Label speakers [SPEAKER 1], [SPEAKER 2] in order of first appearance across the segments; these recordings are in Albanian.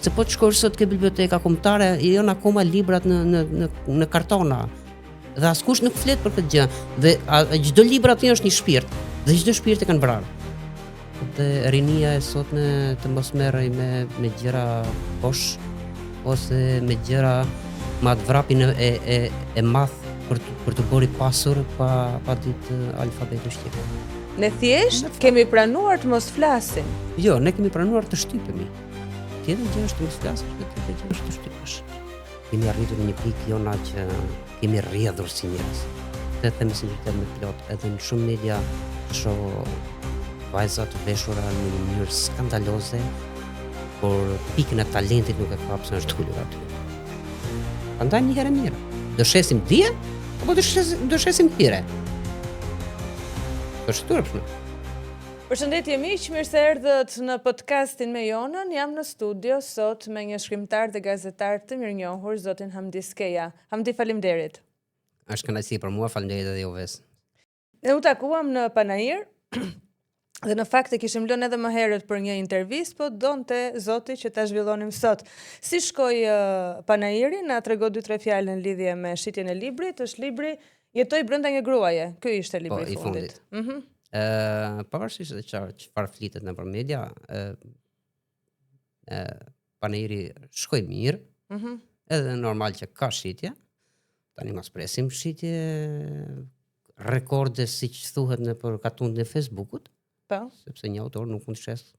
[SPEAKER 1] Se po të shkosh sot ke biblioteka kombëtare, janë akoma librat në kartona. Dhe askush nuk flet për këtë gjë. Dhe çdo libër aty është një shpirt, dhe çdo shpirt e kanë vrarë. Dhe rinia e sotme të mos merrej me gjëra posh ose me gjëra ma të vrapin e math për të bërë pasur pa ditë alfabetin shqip.
[SPEAKER 2] Ne thjesht kemi pranuar të mos flasim.
[SPEAKER 1] Jo, ne kemi pranuar të shtypemi. Tjetër gjë është të mos flasësh, tjetër gjë është të shtypesh. Kemi arritur në një pikë jona që kemi rrjedhur si njerëz. Dhe them sinqeritet me plot, edhe në shumë media shoh vajza të veshura në një mënyrë skandaloze, por pikën e talentit nuk e ka pse është ulur aty. Prandaj një herë mirë. Do shesim dije apo do shesim hire? Po shturpshme.
[SPEAKER 2] Përshëndetje miq, mirë se erdhët në podcastin me Jonën. Jam në studio sot me një shkrimtar dhe gazetar të mirënjohur, zotin Hamdi Skeja. Hamdi, faleminderit.
[SPEAKER 1] Është kënaqësi për mua, faleminderit edhe juves.
[SPEAKER 2] Ne u takuam në Panajir dhe në fakt e kishim lënë edhe më herët për një intervistë, po donte zoti që ta zhvillonim sot. Si shkoi Panajiri? Na trego 2-3 fjalë në lidhje me shitjen e librit. Është libri Jetoj brenda një gruaje. Ky ishte libri i fundit.
[SPEAKER 1] Pavarësisht se çfarë flitet nëpër media, Panajiri shkoi mirë. Edhe normal që ka shitje. Tani mos presim shitje rekorde siç thuhet nëpër katundin e Facebookut.
[SPEAKER 2] Po.
[SPEAKER 1] Sepse një autor nuk mund të shes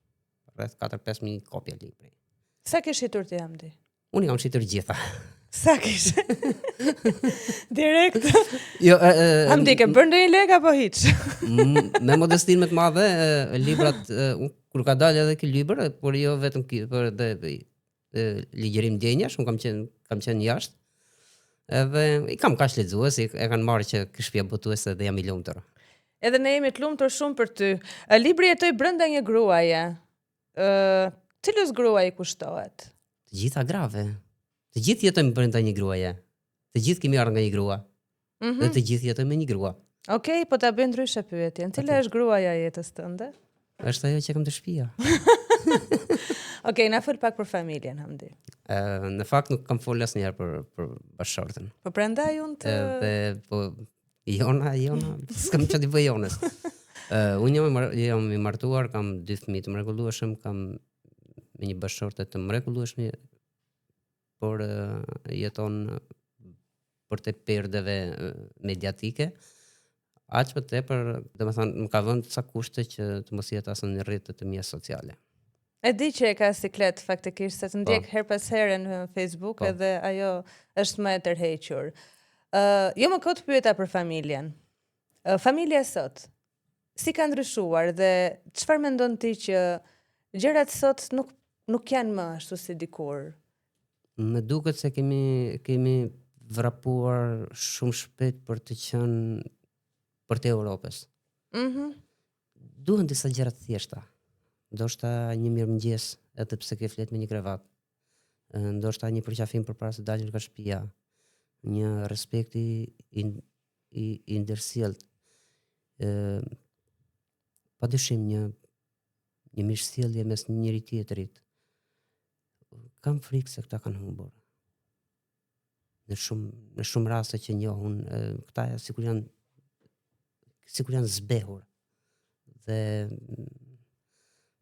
[SPEAKER 1] rreth 4-5.000 kopje libri.
[SPEAKER 2] Sa ke shitur ti, Hamdi?
[SPEAKER 1] Unë kam shitur gjitha.
[SPEAKER 2] Sa kishe? Direkt.
[SPEAKER 1] Jo,
[SPEAKER 2] Hamdi, ke bërë ndonjë lek apo hiç?
[SPEAKER 1] Me modestinë më të madhe, librat kur ka dalë edhe ky libër, por jo vetëm për ligjërim djenjash, unë kam qenë jashtë. Edhe i kam kaq lexues, e kanë marrë që ky shtëpia botuese dhe jam i lumtur.
[SPEAKER 2] Edhe ne jemi të lumtur shumë për ty. Libri Jetoj brenda një gruaje. Cilës gruaje kushtohet?
[SPEAKER 1] Të gjitha grave. Të gjithë jetojmë brenda një gruaje. Të gjithë kemi ardhur nga një grua. Dhe të gjithë jetojmë me një grua.
[SPEAKER 2] Okej, po ta bëj ndryshe pyetjen. Cila është gruaja e jetës tënde?
[SPEAKER 1] Është ajo që kam të shtëpia.
[SPEAKER 2] Okej, na fol pak për familjen, Hamdi.
[SPEAKER 1] Në fakt nuk kam folur asnjëherë për bashkëshorten.
[SPEAKER 2] Po prandaj unë të
[SPEAKER 1] po Jona, s'kam çfarë të bëj Jonës. Unë jam i martuar, kam 2 fëmijë të mrekullueshëm, kam me një bashkëshorte të mrekullueshme, por jeton për te perdeve mediatike. Aq më tepër, domethënë, më ka vënë ca kushte që të mos jetë asnjë rrjet të mia sociale.
[SPEAKER 2] E di që e ka siklet faktikisht, se të ndjek her pas here në Facebook, edhe ajo është më e tërhequr. Jo më kot pyeta për familjen. Familja sot, si ka ndryshuar dhe çfarë mendon ti që gjërat sot nuk janë më ashtu si dikur?
[SPEAKER 1] Më duket se kemi vrapuar shumë shpejt për të qenë për të Europës. Duhen disa gjëra të thjeshta. Ndoshta një mirëmëngjes, edhe pse ke flet me një krevat. Ndoshta një përqafim përpara se dalësh nga shtëpia. Një respekt i ndërsjellët. Padyshim një mirësjellje mes njëri tjetrit. Kam frikë se këta kanë humbur. Në shumë raste që njohun, këta sikur janë zbehur. Dhe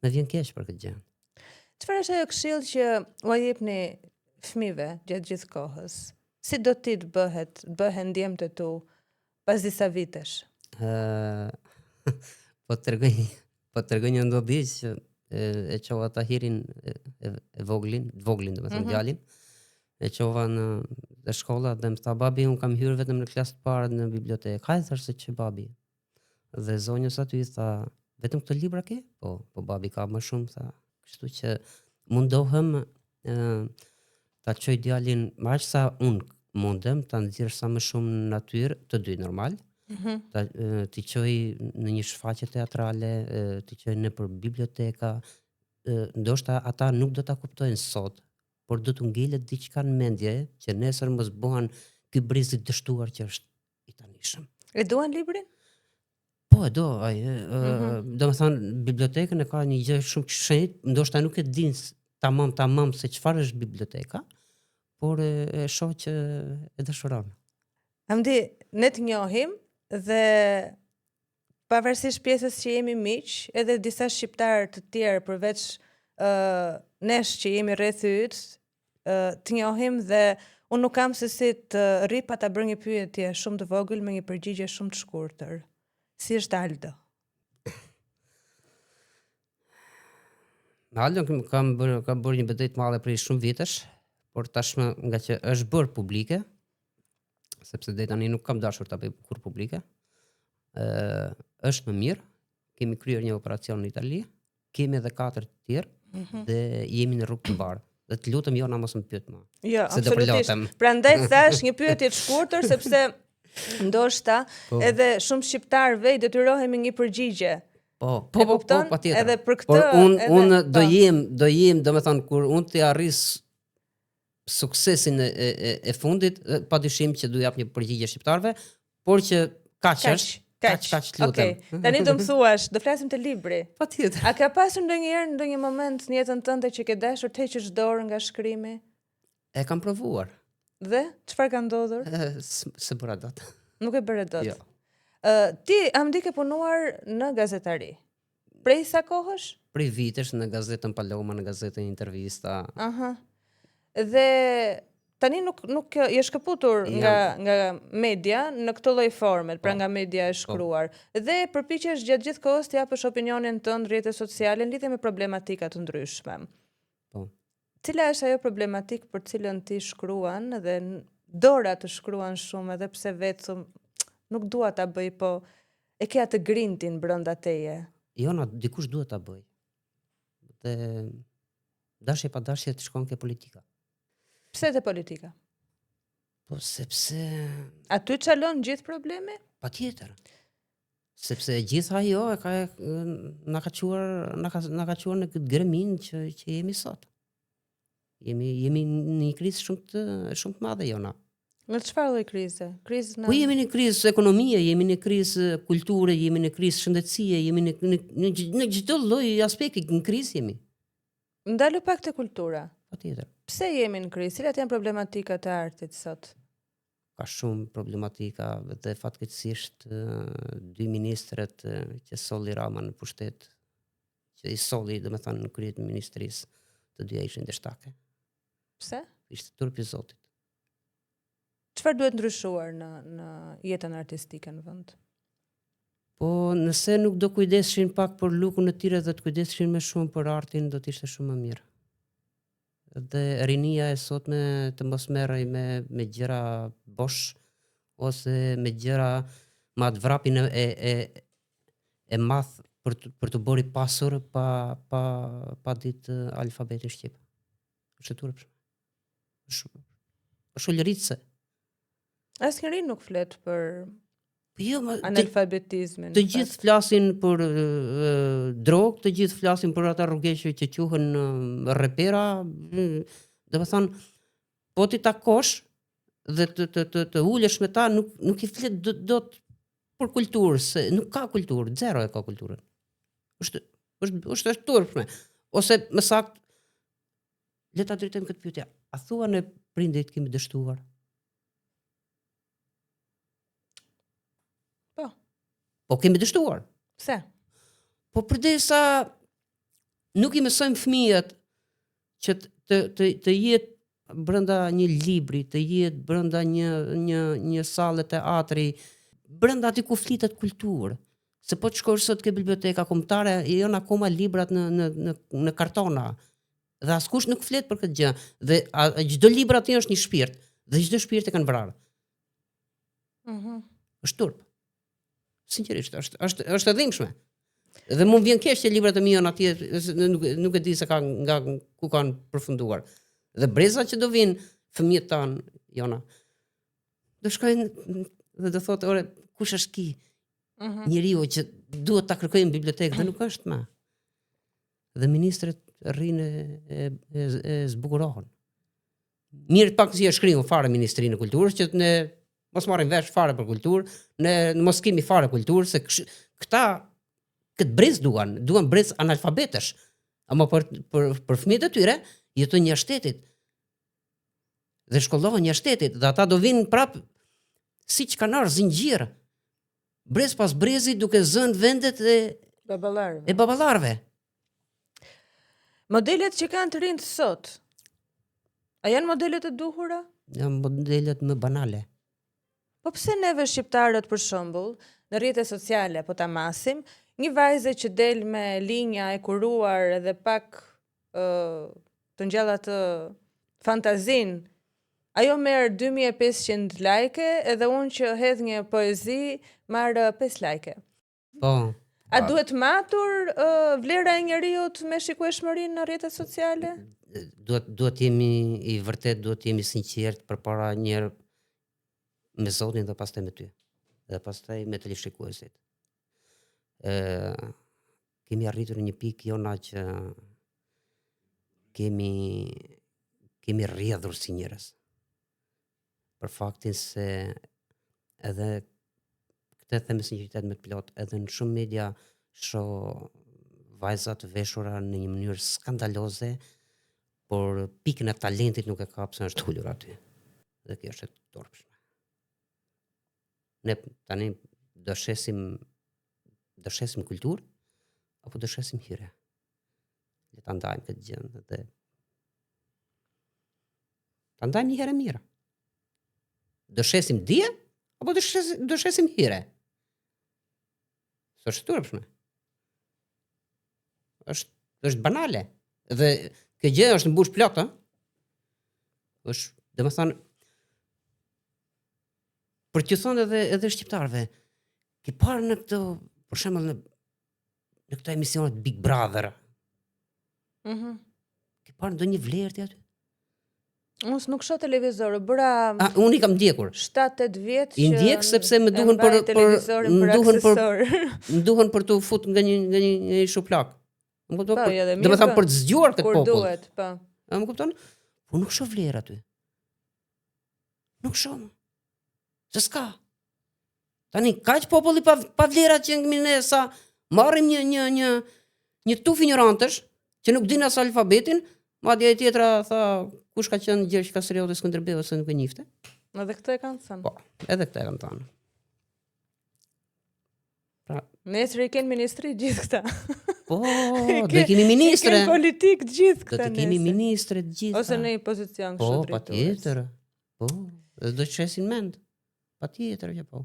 [SPEAKER 1] më vjen keq për këtë gjë.
[SPEAKER 2] Çfarë është ajo këshill që u jepni fëmijëve gjatë gjithë kohës? Si do ti të bëhen ndjemtë të tu pas disa vitesh?
[SPEAKER 1] Po tregoj një ndodhi që e çova Tahirin e voglin domethënë djalin. E çova në shkolla dhe më tha babi, un kam hyrë vetëm në klasë të parë në bibliotekë. Hajde thash se ç'e babi. Dhe zonjës aty i tha, vetëm këto libra ke? Po babi ka më shumë, tha. Kështu që mundohem ta çoj djalin më aq sa un mundem, ta nxjerr sa më shumë në natyrë, të dy normal. T'i çoj në një shfaqje teatrale, t'i çoj nëpër biblioteka. Ndoshta ata nuk do ta kuptojnë sot, por do t'u ngelet diçka në mendje që nesër mos bëhen ky briz i dështuar që është i tanishëm.
[SPEAKER 2] E duan librin?
[SPEAKER 1] Po, e do. Domethënë bibliotekën e ka një gjë shumë të shenjtë, ndoshta nuk e din tamam se çfarë është biblioteka, por e shoh që e dëshiron.
[SPEAKER 2] Hamdi, ne të njohim dhe pavarësisht pjesës që jemi miq, edhe disa shqiptarë të tjerë përveç nesh që jemi rreth yt, të njohim dhe unë nuk kam se si të rri pa ta bërë një pyetje shumë të vogël me një përgjigje shumë të shkurtër. Si është Aldo?
[SPEAKER 1] Aldo kam bërë një betejë të madhe prej shumë vitesh, por tashmë nga që është bërë publike, sepse deri tani nuk kam dashur ta bëj kur publike, është më mirë. Kemi kryer një operacion në Itali, kemi edhe 4 të tjerë dhe jemi në rrugë të mbarë. Dhe të lutem Jona mos më pyet më.
[SPEAKER 2] Jo,
[SPEAKER 1] se do përlotem.
[SPEAKER 2] Prandaj thash një pyetje të shkurtër sepse ndoshta edhe shumë shqiptarëve i detyrohemi një përgjigje.
[SPEAKER 1] Po, patjetër.
[SPEAKER 2] Edhe për këtë.
[SPEAKER 1] Por unë do jem, domethënë kur unë të arris suksesin e fundit, padyshim që do jap një përgjigje shqiptarëve, por që kaq është. Kaq lutem.
[SPEAKER 2] Okej. Tani do më thuash, do flasim të libri.
[SPEAKER 1] Patjetër.
[SPEAKER 2] A ka pasur ndonjëherë ndonjë moment në jetën tënde që ke dashur të heqësh dorë nga shkrimi?
[SPEAKER 1] E kam provuar.
[SPEAKER 2] Dhe çfarë ka ndodhur?
[SPEAKER 1] Se bëra dot.
[SPEAKER 2] Nuk e bëre dot.
[SPEAKER 1] Jo.
[SPEAKER 2] Ti Hamdi ke punuar në gazetari. Prej sa kohësh?
[SPEAKER 1] Prej vitesh në gazetën Paloma, në gazetën Intervista.
[SPEAKER 2] Aha. Dhe tani nuk je shkëputur nga media në këtë lloj forme, pra nga media e shkruar. Dhe përpiqesh gjatë gjithë kohës të japësh opinionin tënd në rrjetet sociale në lidhje me problematika të ndryshme.
[SPEAKER 1] Po.
[SPEAKER 2] Cila është ajo problematikë për cilën ti shkruan dhe dora të shkruan shumë edhe pse vetëm nuk dua ta bëj, po e ke atë grintin brenda teje?
[SPEAKER 1] Jona, dikush duhet ta bëj. Dhe dashje pa dashje të shkon ke politika.
[SPEAKER 2] Pse te politika?
[SPEAKER 1] Po sepse
[SPEAKER 2] aty çalon gjithë problemi?
[SPEAKER 1] Patjetër. Sepse gjithë ajo na ka quar në këtë gremin që jemi sot. Jemi në një krizë shumë të madhe, Jona.
[SPEAKER 2] Në çfarë lloj krize?
[SPEAKER 1] Po jemi në krizë ekonomie, jemi në krizë kulture, jemi në krizë shëndetësie, jemi në çdo lloj aspekti në krizë jemi.
[SPEAKER 2] Ndalu pak te kultura.
[SPEAKER 1] Patjetër.
[SPEAKER 2] Pse jemi në krizë? Cilat janë problematikat e artit sot?
[SPEAKER 1] Ka shumë problematika dhe fatkeqësisht 2 ministrat që solli Rama në pushtet, që i solli domethënë në krye të ministrisë, të dyja ishin dështake.
[SPEAKER 2] Pse?
[SPEAKER 1] Ishte turpi i Zotit.
[SPEAKER 2] Çfarë duhet ndryshuar në jetën artistike në vend?
[SPEAKER 1] Po nëse nuk do kujdeseshin pak për lukun e tyre dhe të kujdeseshin më shumë për artin, do të ishte shumë më mirë. Dhe rinia e sotme të mos merrej me gjëra bosh ose me gjëra me atë vrapin e madh për të bërë pasur pa ditë alfabetin shqip. Është turp. Është lëritse.
[SPEAKER 2] Asnjëri nuk flet për
[SPEAKER 1] Jo,
[SPEAKER 2] analfabetizmin.
[SPEAKER 1] Të gjithë flasin për drogë, të gjithë flasin për ata rrugëqe që quhen repera, domethënë po ti takosh dhe të ulesh me ta nuk i flet dot për kulturë, se nuk ka kulturë, zero e ka kulturën. Është turpshme. Ose më saktë le ta drejtojmë këtë pyetje. A thua ne prindit kemi dështuar? Po kemi dështuar.
[SPEAKER 2] Pse?
[SPEAKER 1] Po përdesa nuk i mësojmë fëmijët që të jetë brenda një libri, të jetë brenda një sallë teatri, brenda aty ku flitet kulturë. Se po të shkosh sot ke biblioteka kombëtare, janë akoma librat në kartona. Dhe askush nuk flet për këtë gjë. Dhe çdo libër aty është një shpirt, dhe çdo shpirt e kanë vrarë. Është turp. Sinqerisht, është e dhimbshme. Dhe më vjen keq që librat e mia janë atje, nuk e di se nga ku kanë përfunduar. Dhe breza që do vinë fëmijët tan, Jona, do shkojnë dhe do thotë, ore, kush është ki? Njeriu që duhet ta kërkojmë në bibliotekë dhe nuk është më. Dhe ministret rrinë e zbukurohen. Mirë pak si e shkriu fare Ministrinë e Kulturës që ne mos marrim vesh fare për kulturë, ne mos kemi fare kulturë, se këta këtë brez duan brez analfabetësh. Ama për fëmijët e tyre jetojnë jashtë shtetit. Dhe shkollohen jashtë shtetit, dhe ata do vinë prap siç kanë ardhur zinxhir. Brez pas brezi duke zënë vendet e baballarëve.
[SPEAKER 2] Modelet që kanë të rinjt sot, a janë modelet e duhura?
[SPEAKER 1] Janë modelet më banale.
[SPEAKER 2] Po pse neve shqiptarët për shembull, në rrjetet sociale po ta masim, një vajze që del me linja e kuruar edhe pak të ngjalla të fantazin, ajo merr 2500 like edhe unë që hedh një poezi marr 5 like.
[SPEAKER 1] Po.
[SPEAKER 2] A duhet matur vlera e njeriut me shikueshmërinë në rrjetet sociale?
[SPEAKER 1] Duhet jemi i vërtet, duhet jemi sinqert përpara njerë me Zotin dhe pastaj me ty. Dhe pastaj me teleshikuesit. Kemi arritur një pikë jona që kemi rrjedhur si njerëz. Për faktin se edhe këtë them me sinqeritet me të plot, edhe në shumë media shoh vajza të veshura në një mënyrë skandaloze, por pikën e talentit nuk e ka pse është ulur aty. Dhe kjo është e turpshme. Ne tani do shesim kulturë apo do shesim hire. Le ta ndajmë këtë gjë dhe ta ndajmë një herë mirë. Do shesim dije apo do shesim hire. Është turpshme. Është banale. Dhe kjo gjë është mbush plot, ë? Është, domethënë, për t'ju thënë edhe shqiptarëve, ke parë në këto, për shembull në këto emisionet Big Brother. Ke parë ndonjë vlerë ti aty?
[SPEAKER 2] Unë nuk shoh televizor, bëra
[SPEAKER 1] unë i kam ndjekur.
[SPEAKER 2] 7-8 vjet
[SPEAKER 1] I ndjek sepse më duhen më duhen për të fut nga një shuplak. Më kupton? Domethënë për të zgjuar këtë popull.
[SPEAKER 2] Kur duhet, po.
[SPEAKER 1] A më kupton? Po nuk shoh vlerë aty. Nuk shoh. Se s'ka. Tani kaq populli pa vlera që ne sa marrim një tuf ignorantësh që nuk dinë as alfabetin, madje e tjetra tha kush ka qenë Gjergj Kastrioti Skënderbeu se nuk e njifte.
[SPEAKER 2] Edhe këtë e kanë thënë.
[SPEAKER 1] Po, edhe këtë e kanë thënë. Pra,
[SPEAKER 2] nesër i kenë ministri gjithë këta.
[SPEAKER 1] Po, do kemi ministre.
[SPEAKER 2] Kenë politik gjithë këta.
[SPEAKER 1] Do kemi ministre gjithë.
[SPEAKER 2] Ose në një pozicion kështu drejtues.
[SPEAKER 1] Po, patjetër. Po, do të shesin mend. Patjetër që po.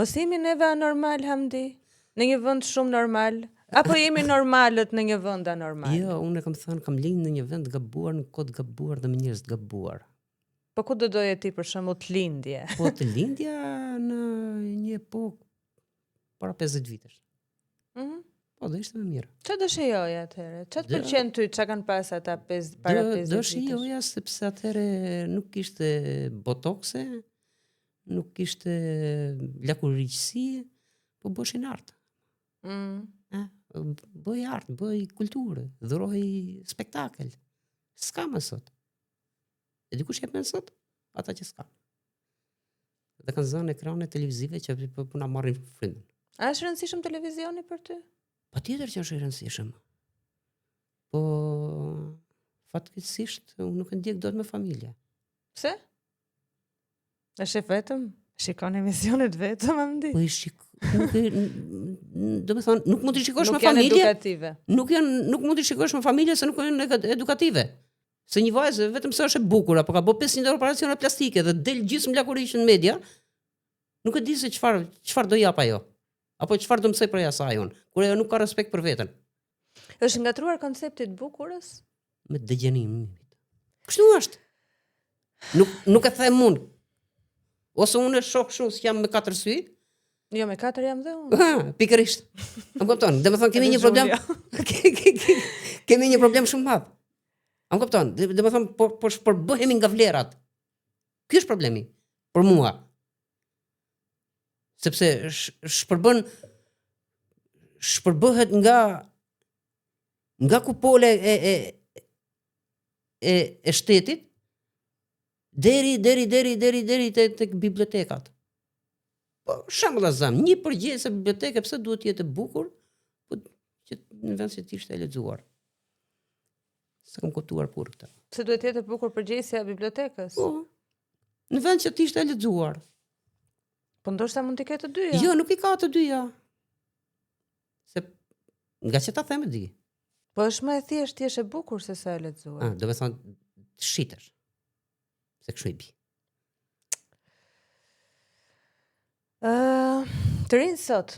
[SPEAKER 2] Mos jemi neve anormal, Hamdi? Në një vend shumë normal? Apo jemi normalët në një vend anormal?
[SPEAKER 1] Jo, unë kam thënë kam lindur në një vend gabuar, në kohë gabuar dhe me njerëz të gabuar.
[SPEAKER 2] Po ku do doje ti për shembull të lindje?
[SPEAKER 1] Po të lindja në një epokë para 50 vitesh. Po do ishte më mirë.
[SPEAKER 2] Çfarë do shijoja atëherë? Çfarë të pëlqen ty, çka kanë pas ata para 50 vitesh?
[SPEAKER 1] Do shijoja sepse atëherë nuk kishte botokse, nuk kishte lakuriqësi, po bëshin art. Bëj art, bëj kulturë, dhuroj spektakel. S'ka më sot. E dikush jep më sot? Ata që s'ka. Dhe kanë zënë ekrane televizive që po na marrin frymën.
[SPEAKER 2] A është rëndësishëm televizioni për ty?
[SPEAKER 1] Patjetër që është i rëndësishëm. Po fatkeqësisht unë nuk e ndjek dot me familje.
[SPEAKER 2] Pse? A shef vetëm? Shikon emisionet vetëm, Hamdi?
[SPEAKER 1] Po do të thonë, nuk mund të shikosh me familje.
[SPEAKER 2] Nuk janë edukative.
[SPEAKER 1] Nuk mund të shikosh me familje se nuk janë edukative. Se një vajzë vetëm se është e bukur apo ka bërë 500 operacione plastike dhe del gjysmë lakurish në media, nuk e di se çfarë do jap ajo. Apo çfarë do mësoj për asaj unë, kur ajo nuk ka respekt për veten.
[SPEAKER 2] Është ngatruar koncepti i bukurës?
[SPEAKER 1] Me dëgjenim. Kështu është. Nuk e them unë. Ose unë e shoh kështu si jam me 4 sy.
[SPEAKER 2] Jo, me 4 jam dhe unë.
[SPEAKER 1] Pikërisht. Më kupton, domethënë kemi një problem. Kemi një problem shumë madh. Më kupton, domethënë po shpërbëhemi nga vlerat. Ky është problemi për mua. Sepse shpërbëhet nga kupole e shtetit deri tek bibliotekat. Po shembull azam, një përgjigje se biblioteka pse duhet të jetë e bukur, po që në vend se të ishte e lexuar. S'e kam kuptuar kur këtë.
[SPEAKER 2] Se duhet jetë e bukur përgjegjësia e bibliotekës.
[SPEAKER 1] Po. Në vend që të ishte e lexuar.
[SPEAKER 2] Po ndoshta mund të ketë të dyja.
[SPEAKER 1] Jo, nuk I ka të dyja. Se nga që ta them e di.
[SPEAKER 2] Po është më e thjeshtë ti je e bukur se sa e lexuar.
[SPEAKER 1] Do të thonë të shitesh. Se kështu I bi.
[SPEAKER 2] Të rinë sot,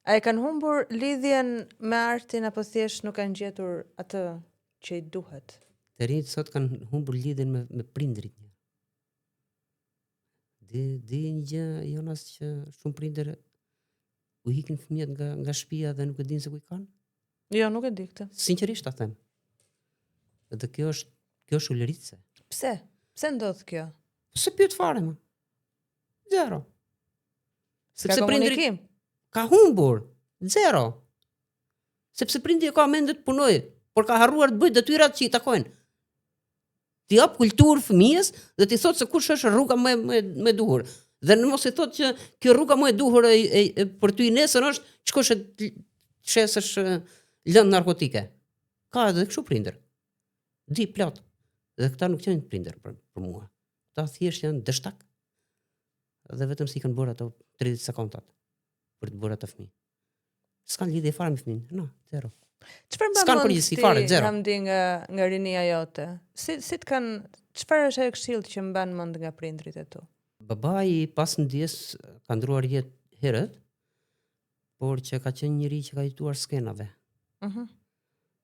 [SPEAKER 2] a e kanë humbur lidhjen me artin apo thjesht nuk kanë gjetur atë që I duhet?
[SPEAKER 1] Të rinjt sot kanë humbur lidhjen me prindrit. Di një gjë Jonas që shumë prindër u hikin fëmijët nga shtëpia dhe nuk e dinë se ku I kanë?
[SPEAKER 2] Jo, nuk e di këtë.
[SPEAKER 1] Sinqerisht ta them. Dhe kjo është ulëritse.
[SPEAKER 2] Pse? Pse ndodh kjo?
[SPEAKER 1] Se pyet fare më. Zero.
[SPEAKER 2] Sepse komunikim.
[SPEAKER 1] Ka humbur. Zero. Sepse prindi ka mendje të punojë, por ka harruar të bëjë detyrat që I takojnë. Ti jap kulturë fëmijës dhe ti thot se kush është rruga më e duhur. Dhe në mos I thot që kjo rruga më e duhur për ty nesër është shkosh të shesësh lëndë narkotike. Ka edhe kështu prindër. Di plot. Dhe këta nuk janë prindër për mua. Këta thjesht janë dështak. Dhe vetëm si kanë bërë ato 30 sekondat për të bërë atë fëmijë. S'kan lidhje fare me fëmijën. No, zero.
[SPEAKER 2] Çfarë
[SPEAKER 1] S'kan përgjegjësi fare, zero.
[SPEAKER 2] Kam di nga rinia jote. Si të kanë, çfarë është ajo këshill që mban mend nga prindrit e tu?
[SPEAKER 1] Babai pas ndjes ka ndruar jetë herët, por që ka qenë njëri që ka jetuar skenave.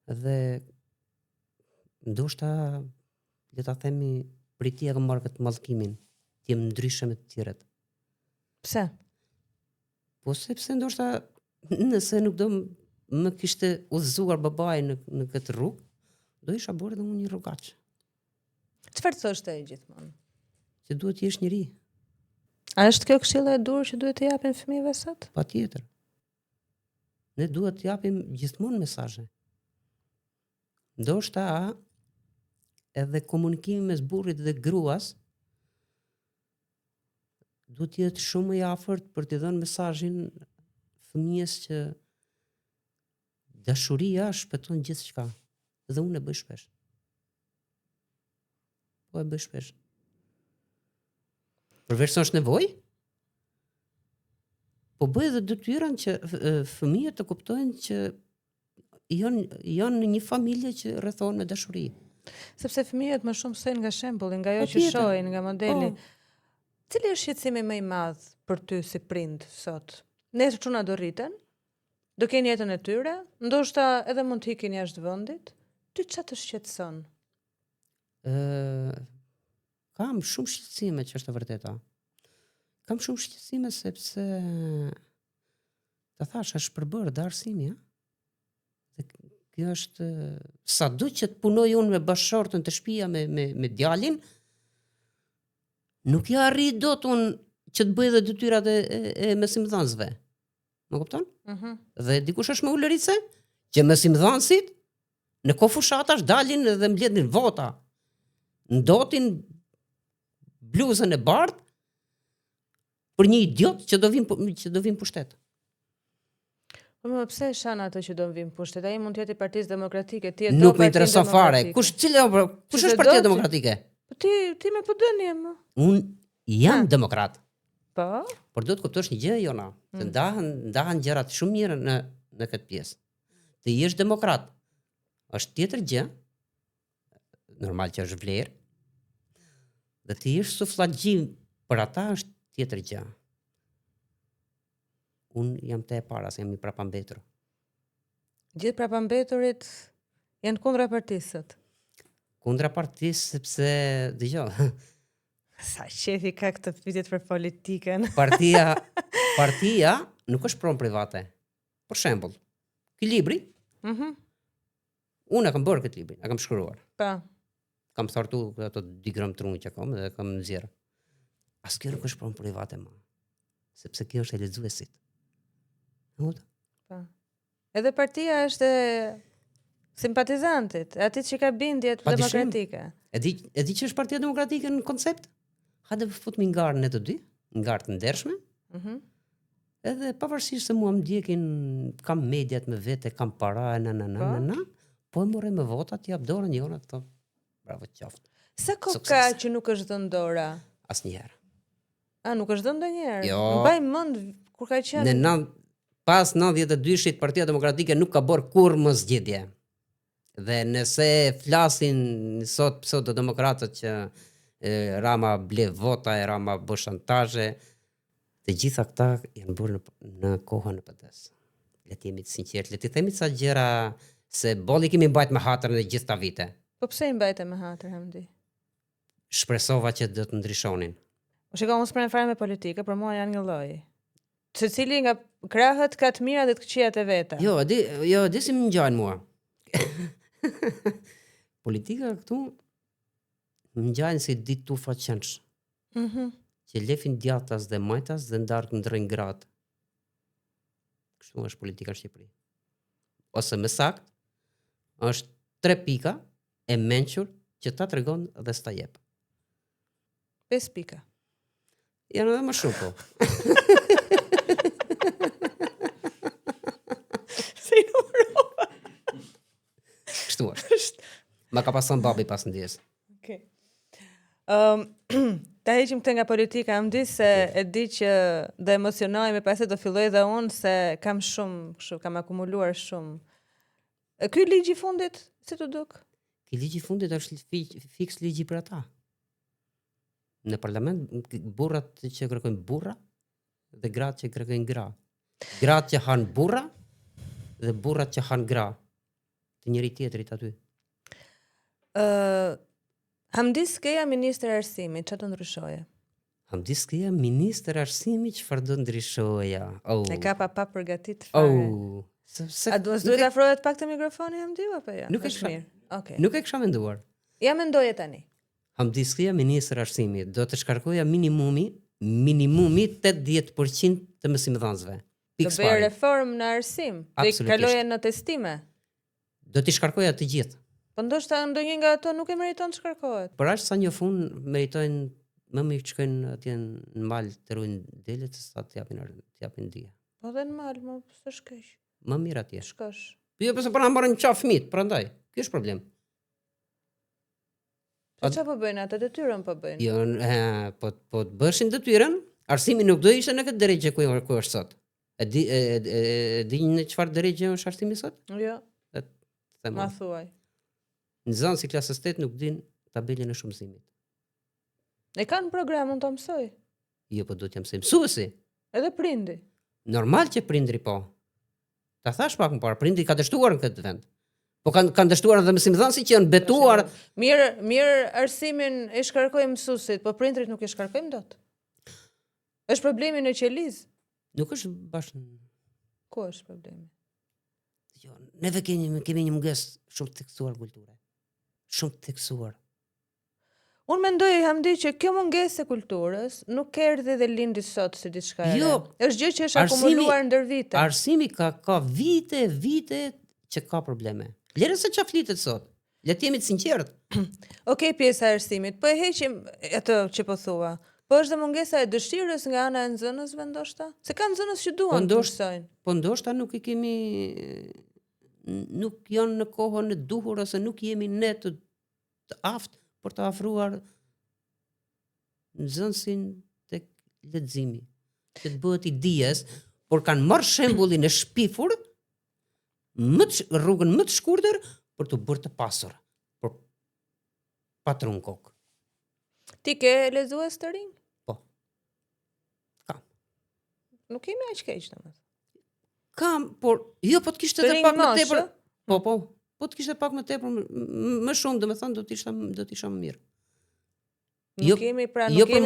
[SPEAKER 1] Dhe ndoshta le ta themi pritia ka marrë këtë mallkimin, të jem ndryshe me të tjerët.
[SPEAKER 2] Pse?
[SPEAKER 1] Po sepse ndoshta nëse nuk do më kishte udhëzuar babai në këtë rrugë, do isha bërë edhe unë një rrugaç.
[SPEAKER 2] Çfarë thoshte ai gjithmonë?
[SPEAKER 1] Që duhet të jesh njëri.
[SPEAKER 2] A është kjo këshilla e dur që duhet të japin fëmijëve sot?
[SPEAKER 1] Patjetër. Ne duhet të japim gjithmonë mesazhe. Ndoshta edhe komunikimi mes burrit dhe gruas duhet të jetë shumë I afërt për të dhënë mesazhin fëmijës që dashuria shpëton gjithçka. Dhe unë e bëj shpesh. Po e bëj shpesh. Përveç se është nevojë, po bëj edhe detyrën që fëmijët të kuptojnë që janë në një familje që rrethohen me dashuri.
[SPEAKER 2] Sepse fëmijët më shumë sojnë nga shembulli, nga ajo që shohin, nga modeli. Cili është shqetësimi më I madh për ty si prind sot? Nesër çuna do rriten, do kenë jetën e tyre, ndoshta edhe mund të ikin jashtë vendit. Ty çfarë të shqetëson?
[SPEAKER 1] Kam shumë shqetësime, që është e vërteta. Kam shumë shqetësime sepse ta thash është përbërë dhe arsimi, Dhe kjo është sado që të punoj unë me bashkëshortën të shtëpia me djalin, nuk ja arri dot unë që të bëj edhe detyrat e mesimdhënësve. Më kupton? Dhe dikush është me ulëritse që mesimdhënësit në kohë fushatash dalin dhe mbledhin vota. Ndotin bluzën e bardhë për një idiot që do vin pushtet.
[SPEAKER 2] Po më pse e shan atë që do vin pushtet? Ai mund të jetë I Partisë Demokratike, ti je
[SPEAKER 1] Nuk më intereson fare. Kush është Partia Demokratike?
[SPEAKER 2] Po ti me podënie më.
[SPEAKER 1] Unë jam demokrat.
[SPEAKER 2] Po?
[SPEAKER 1] Por do të kuptosh një gjë, Jona, se ndahen gjërat shumë mirë në këtë pjesë. Të jesh demokrat është tjetër gjë, normal që është vlerë, dhe të jesh suflagjim për ata është tjetër gjë. Unë jam te e para, se jam I prapambetur.
[SPEAKER 2] Gjithë prapambeturit janë kundra partisë.
[SPEAKER 1] Kundra partisë sepse dëgjoj.
[SPEAKER 2] Sa shefi ka këtë pyetje për politikën.
[SPEAKER 1] Partia nuk është pronë private. Për shembull, ky libri, unë kam bërë këtë librin, e kam shkruar.
[SPEAKER 2] Po.
[SPEAKER 1] Kam thartu ato 2 gram trunjë që kam dhe kam nxjerr. Asgjë nuk është pronë private më. Sepse kjo është e lexuesit.
[SPEAKER 2] Po. Edhe partia është simpatizantit, atit që ka bindjet demokratike.
[SPEAKER 1] E di që është Partia Demokratike në koncept? Hajde fut mi ngarën e të dy, ngarë të ndershme, Edhe pavarësisht se mua më ndjekin, kam mediat me vete, kam para, po e morë me votat, jap dorën jona këto. Bravo qoftë.
[SPEAKER 2] Sa kohë ka që nuk është dhënë dora?
[SPEAKER 1] Asnjëherë.
[SPEAKER 2] Nuk është dhënë ndonjëherë.
[SPEAKER 1] Jo.
[SPEAKER 2] Mbaj mend kur ka qenë.
[SPEAKER 1] Pas 92-shit Partia Demokratike nuk ka bërë kur më zgjedhje. Dhe nëse flasin sot pseudo-demokratët që Rama ble vota, Rama bë shantazhe, të gjitha këta janë bërë në kohën e PD-s. Le të jemi të sinqertë, le të themi ca gjëra se bolli kemi mbajt me hatër në gjithë ta vite.
[SPEAKER 2] Po pse i mbajte me hatër, Hamdi?
[SPEAKER 1] Shpresova që do të ndryshonin.
[SPEAKER 2] Shikoj, unë s'pran fare me politikë, për mua janë një lloj. Secili nga krahët ka të mira dhe të këqijat e veta.
[SPEAKER 1] Jo, di si më ngjajnë mua. Politika këtu më ngjajnë si ditë tufa qenç. Që lefin djathtas dhe majtas dhe ndarë të ndrojnë gratë. Kështu është politika në Shqipëri. Ose më sakt, është 3 pika e mençur që ta tregon dhe s'ta jep.
[SPEAKER 2] 5 pika.
[SPEAKER 1] Janë edhe më shumë po.
[SPEAKER 2] Si numërova.
[SPEAKER 1] Kështu është. Ma ka pason babi pas ndjes.
[SPEAKER 2] Okej. Ta heqim këtë nga politika, më di se e di që do emocionoj me pasi do filloj dhe unë se kam shumë, kështu, kam akumuluar shumë. Ky ligj i fundit, si të duk?
[SPEAKER 1] Ky ligj i fundit është fiks ligji për ata. Në parlament, burrat që kërkojnë burra dhe gratë që kërkojnë gra. Gratë që han burra dhe burrat që han gra. Të njëri tjetrit aty.
[SPEAKER 2] Hamdi Skeja, ministër arsimit, çfarë do ndryshoje?
[SPEAKER 1] Hamdi Skeja, ministër arsimit, çfarë do ndryshoja?
[SPEAKER 2] E ka pa përgatit fare. A duhet të afrohet pak të mikrofoni, Hamdi, apo jo?
[SPEAKER 1] Nuk e kisha.
[SPEAKER 2] Okej.
[SPEAKER 1] Nuk e kisha menduar.
[SPEAKER 2] Ja mendoje tani.
[SPEAKER 1] Hamdi Skeja, ministër arsimit, do të shkarkoja minimumi 80% të mësimdhënësve.
[SPEAKER 2] Do bëj reformë në arsim, do i kaloje në testime.
[SPEAKER 1] Do t'i shkarkoja të gjithë.
[SPEAKER 2] Po ndoshta ndonjë nga ato nuk e meriton të shkarkohet.
[SPEAKER 1] Por aq sa një fund meritojnë më mirë të shkojnë atje në mal të ruajnë delet se sa të japin dije.
[SPEAKER 2] Po dhe në mal, më s'është keq.
[SPEAKER 1] Më mirë atje.
[SPEAKER 2] Shkosh.
[SPEAKER 1] Jo, pse po na marrin qaf fëmit, prandaj. Ky është problem.
[SPEAKER 2] Po çfarë po bëjnë ata, detyrën po bëjnë?
[SPEAKER 1] Jo, po të bëshin detyrën, arsimi nuk do ishte në këtë drejtë ku është sot. E di në çfarë drejtë është arsimi sot?
[SPEAKER 2] Jo. Ma thuaj.
[SPEAKER 1] Nxënës si klasës 8 nuk din tabelën e shumësimit.
[SPEAKER 2] E kanë program, unë të mësoj.
[SPEAKER 1] Jo, po do t'jam mësoj mësuesi.
[SPEAKER 2] Edhe prindi.
[SPEAKER 1] Normal që prindri po. Ta thash pak më parë, prindri ka dështuar në këtë vend. Po kanë dështuar edhe mësimdhënësit që janë betuar.
[SPEAKER 2] Mirë arsimin e shkarkojmë mësuesit, po prindrit nuk e shkarkojmë dot. Është problemi në qeliz.
[SPEAKER 1] Nuk është bashkë.
[SPEAKER 2] Ku është problemi?
[SPEAKER 1] Jo, neve kemi një mungesë shumë të theksuar kulture. Shumë të theksuar.
[SPEAKER 2] Unë mendoj, Hamdi, që kjo mungesë e kulturës nuk erdhi dhe lindi sot si diçka e re.
[SPEAKER 1] Jo,
[SPEAKER 2] është gjë që është akumuluar ndër vite.
[SPEAKER 1] Arsimi ka vite që ka probleme. Lere se çfarë flitet sot. Le të jemi të sinqertë.
[SPEAKER 2] Okej, pjesa e arsimit, po e heqim atë që po thua. Po është dhe mungesa e dëshirës nga ana e nxënësve ndoshta? Se kanë nxënës që duan të mësojnë.
[SPEAKER 1] Po ndoshta nuk i kemi, nuk janë në kohën e duhur ose nuk jemi ne të aftë për të afruar nxënësin tek leximi. Që të bëhet i dijes, por kanë marrë shembullin e shpifur rrugën më të shkurtër për të bërë të pasur. Por patron kokë.
[SPEAKER 2] Ti ke lexues të rinj?
[SPEAKER 1] Po. Kam.
[SPEAKER 2] Nuk kemi aq keq domethënë.
[SPEAKER 1] Kam, por jo po të kishte edhe pak më tepër. Po. Po të kishte pak më tepër, më shumë, domethënë do të isha më mirë.
[SPEAKER 2] Nuk kemi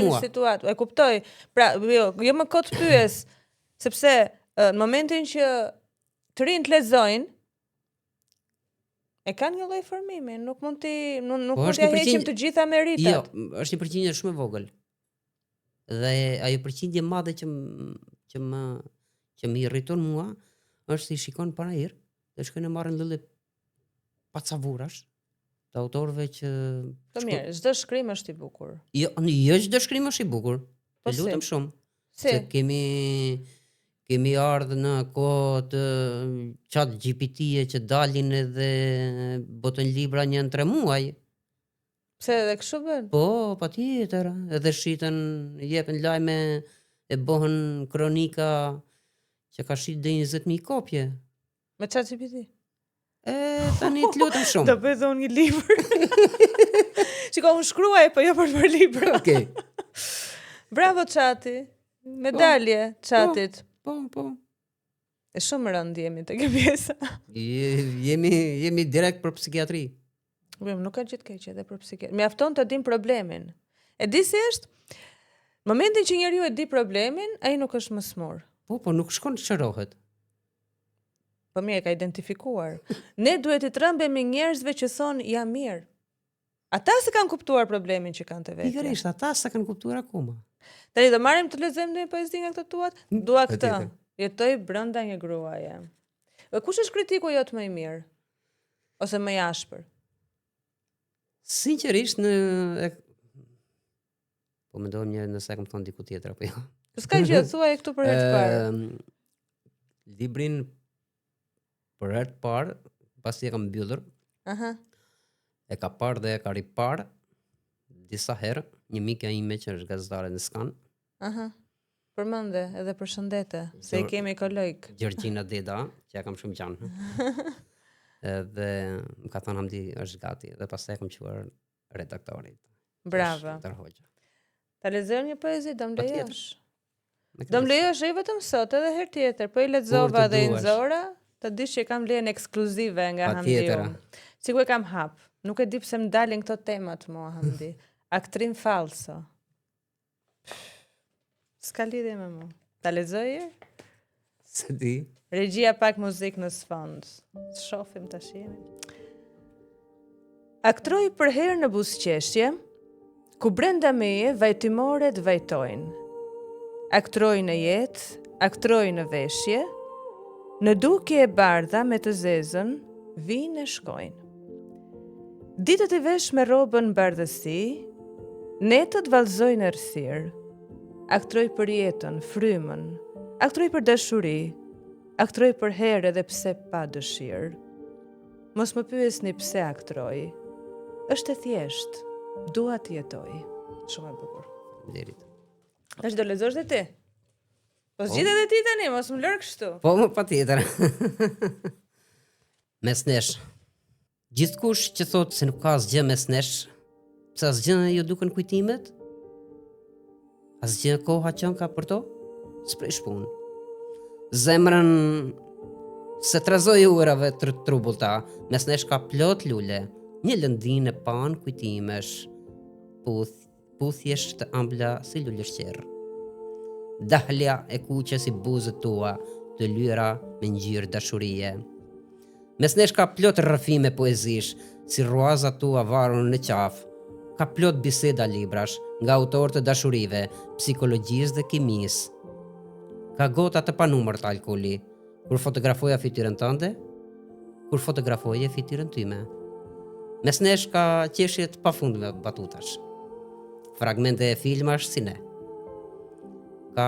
[SPEAKER 2] në situatë. E kuptoj. Pra, jo më kot pyes, sepse në momentin që të rinjt lexojnë e kanë një lloj formimi, nuk mund t'ia heqim të gjitha meritat.
[SPEAKER 1] Jo, është një përqindje shumë e vogël. Dhe ajo përqindje e madhe që më irriton mua është se i shikon para herë dhe shkojnë marrin lëlle pacavurash të autorëve që
[SPEAKER 2] të mirë, çdo shkrim është i bukur.
[SPEAKER 1] Jo çdo shkrim është i bukur. Të lutem shumë. Se kemi ardhë në kohë të qatë GPT-e që dalin edhe botën libra 1-3 muaj.
[SPEAKER 2] Pse edhe kështu bën?
[SPEAKER 1] Po, patjetër, edhe shiten, jepen lajme e bëhen kronika që ka shit dhe 20.000 kopje.
[SPEAKER 2] Me ChatGPT?
[SPEAKER 1] Tani të lutem shumë.
[SPEAKER 2] Do bëj dhon një libër. Shiko, unë shkruaj, po jo për të bërë libër.
[SPEAKER 1] Okej.
[SPEAKER 2] Bravo Chati. Medalje Chatit.
[SPEAKER 1] Po.
[SPEAKER 2] E shumë rënd jemi të kjo pjesa.
[SPEAKER 1] Jemi direkt për psikiatri.
[SPEAKER 2] Nuk ka gjithë keqe edhe për psikiatri. Mjafton të dim problemin. E di si është? Momentin që njeriu e di problemin, ai nuk është më smur.
[SPEAKER 1] Po, nuk shkon të shërohet.
[SPEAKER 2] Po mirë, ka identifikuar. Ne duhet të trembemi njerëzve që thonë jam mirë. Ata se kanë kuptuar problemin që kanë të vetë.
[SPEAKER 1] Pikërisht, ata se kanë kuptuar akoma.
[SPEAKER 2] Tani do marrim të lexojmë një poezi nga këto tuat? Dua këtë. Jetoj brenda një gruaje. Kush është kritiku jot më i mirë? Ose më i ashpër?
[SPEAKER 1] Sinqerisht po mendojmë një nëse e kam thënë diku tjetër apo jo.
[SPEAKER 2] S'ka gjë, thuaj këtu për herë të parë.
[SPEAKER 1] Librin për herë të parë, pasi e kam mbyllur. E ka parë dhe e ka riparë disa herë, një mike ime që është gazetare në Skan.
[SPEAKER 2] Përmende edhe përshëndete, se i kemi kolegë.
[SPEAKER 1] Gjergjina Deda, që ja kam shumë gjanë. Dhe më ka thënë Hamdi është gati, dhe pastaj e kam quar redaktorit.
[SPEAKER 2] Bravo. Ta lexoj një poezi, do më lejosh? Do më lejosh e vetëm sot, edhe herë tjetër, po i lexova dhe i nxora, të dish që kam lejen ekskluzive nga Hamdiu. Sikur e kam hap. Nuk e di pse më dalin këto temat mua, Hamdi. Aktrim falso. S'ka lidhje me mua. Ta lexoj?
[SPEAKER 1] Se di.
[SPEAKER 2] Regjia pak muzik në sfond. Shohim tash jemi. Aktroj për herë në buzëqeshje, ku brenda meje vajtimoret vajtojnë. Aktroj në jetë, aktroj në veshje, në dukje e bardha me të zezën, vinë e shkojnë. Ditët i vesh me robën bardhësi, netët vallëzojnë errësirë. Aktroj për jetën, frymën, aktroj për dashuri, aktroj për herë edhe pse pa dëshirë. Mos më pyesni pse aktroj. Është e thjesht, dua të jetoj. Shumë e bukur.
[SPEAKER 1] Derit.
[SPEAKER 2] Tash do lexosh dhe ti? Po zgjidhe edhe ti tani, mos më lër kështu.
[SPEAKER 1] Po, patjetër. Mes nesh. Gjithkush që thotë se nuk ka asgjë mes nesh, pse asgjë jo duken kujtimet? Asgjë koha që ka për to? S'prej shpunë. Zemrën se trazoj urave të trubullta, mes nesh ka plot lule, një lëndin e pan kujtimesh, puthjesh të ambla si luleshqerë. Dahlja e kuqe si buzët tua, të lyra me ngjyrë dashurie. Mes nesh ka plot rrëfime poezish, si ruaza tua varur në qafë, ka plot biseda librash, nga autor të dashurive, psikologjisë dhe kimisë. Ka gota të panumër të alkooli, kur fotografoja fytyrën tënde, kur fotografoje fytyrën tyme. Mes nesh ka qeshjet pafundme batutash, fragmente e filmash si ne. Ka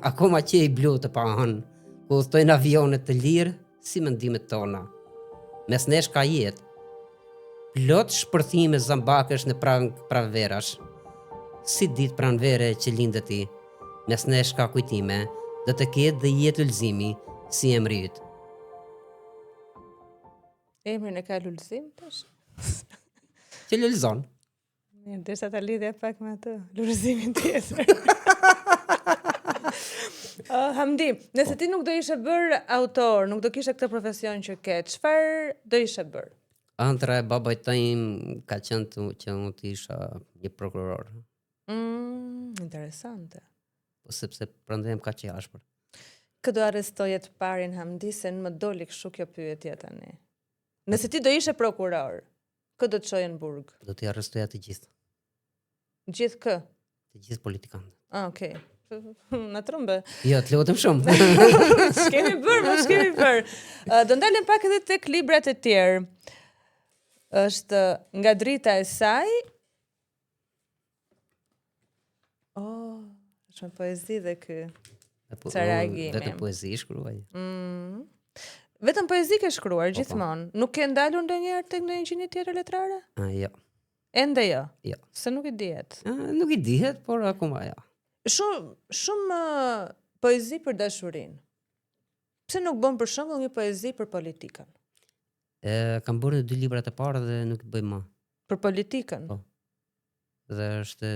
[SPEAKER 1] akoma qej blu të pahan, ku udhtojnë avionet të lirë si mendimet tona. Mes nesh ka jetë, plot shpërthime zambakesh në pranverash, si ditë pranvere që lindet ti. Mes nesh ka kujtime, dhe të ketë dhe jetë lulzimi, si emrit.
[SPEAKER 2] Emrin e ka lulzim tash?
[SPEAKER 1] Që lulzon.
[SPEAKER 2] Mirë, desha ta lidhja pak me atë, lulzimin tjetër. Hamdi, nëse ti nuk do ishe bërë autor, nuk do kishe këtë profesion që ke, çfarë do ishe bërë?
[SPEAKER 1] Antra e babait tim ka qenë që unë të isha një prokuror.
[SPEAKER 2] Interesante.
[SPEAKER 1] Po sepse prandaj ka që ashpër.
[SPEAKER 2] Kë do arrestoje të parin Hamdi, se në më doli kështu kjo pyetje tani. Nëse ti do ishe prokuror, kë do të çoje në burg?
[SPEAKER 1] Do t'i arrestoja të gjithë.
[SPEAKER 2] Gjithë kë?
[SPEAKER 1] Të gjithë politikanët.
[SPEAKER 2] Okej. Në trëmbe.
[SPEAKER 1] Jo, të lutem shumë.
[SPEAKER 2] S'kemi bërë. Do ndalem pak edhe tek librat e tjerë. Është nga drita e saj. Është me poezi dhe ky. Sa reagimi.
[SPEAKER 1] Vetëm poezi shkruaj.
[SPEAKER 2] Vetëm poezi ke shkruar gjithmonë. Nuk ke ndalur ndonjëherë tek ndonjë gjini tjetër letrare?
[SPEAKER 1] Jo.
[SPEAKER 2] Ende jo.
[SPEAKER 1] Jo.
[SPEAKER 2] Se nuk i dihet.
[SPEAKER 1] Nuk i dihet, por akoma jo.
[SPEAKER 2] Shumë poezi për dashurinë. Pse nuk bën për shembull një poezi për politikën?
[SPEAKER 1] Kam bërë 2 librat e parë dhe nuk i bëj më.
[SPEAKER 2] Për politikën?
[SPEAKER 1] Po. Dhe është